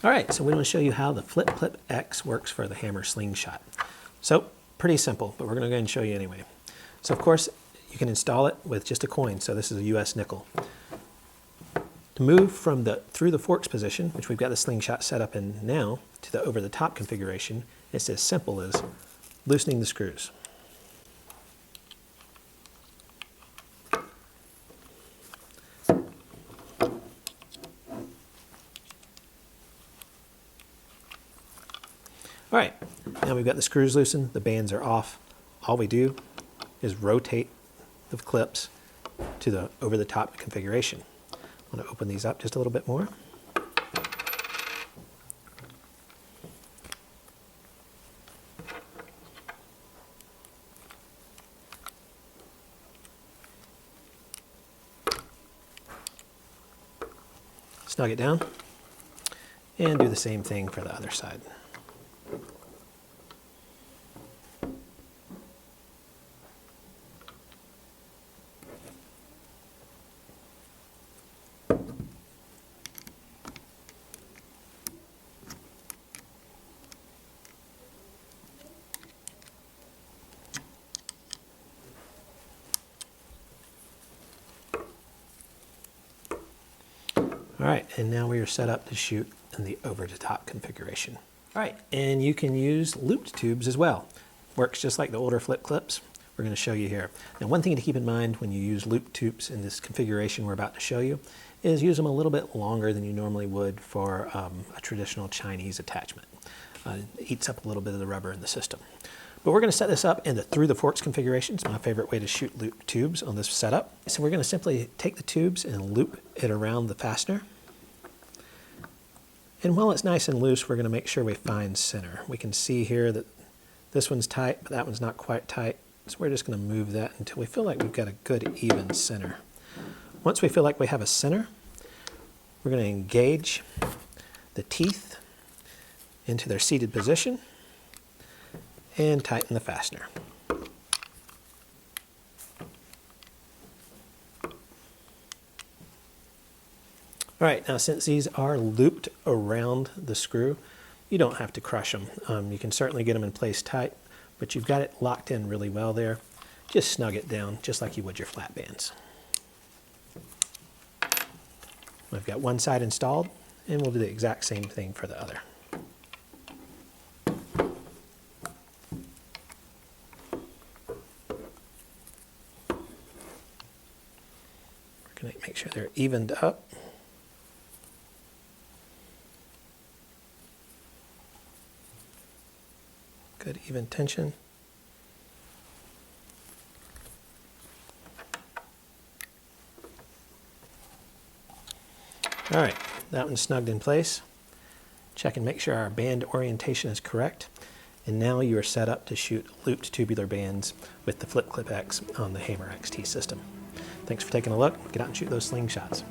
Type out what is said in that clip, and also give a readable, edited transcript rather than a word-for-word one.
All right, so we want to show you how the FlipClip X works for the Hammer Slingshot. So pretty simple, but we're going to go ahead and show you anyway. So of course, you can install it with just a coin. So this is a US nickel. To move from through the forks position, which we've got the slingshot set up in now, to the over the top configuration, it's as simple as loosening the screws. All right, now we've got the screws loosened, the bands are off. All we do is rotate the clips to the over-the-top configuration. I'm going to open these up just a little bit more. Snug it down, and do the same thing for the other side. All right, and now we are set up to shoot in the over-the-top configuration. All right, and you can use looped tubes as well. Works just like the older FlipClips. We're going to show you here. Now, one thing to keep in mind when you use looped tubes in this configuration we're about to show you is use them a little bit longer than you normally would for a traditional Chinese attachment. It eats up a little bit of the rubber in the system. But we're going to set this up in the through the forks configuration. It's my favorite way to shoot loop tubes on this setup. So we're going to simply take the tubes and loop it around the fastener. And while it's nice and loose, we're going to make sure we find center. We can see here that this one's tight, but that one's not quite tight. So we're just going to move that until we feel like we've got a good even center. Once we feel like we have a center, we're going to engage the teeth into their seated position and tighten the fastener. All right, now since these are looped around the screw, you don't have to crush them. You can certainly get them in place tight, but you've got it locked in really well there. Just snug it down, just like you would your flat bands. We've got one side installed, and we'll do the exact same thing for the other. We're going to make sure they're evened up. Good even tension. All right, that one's snugged in place. Check and make sure our band orientation is correct. And now you are set up to shoot looped tubular bands with the FlipClip X on the Hammer XT system. Thanks for taking a look. Get out and shoot those slingshots.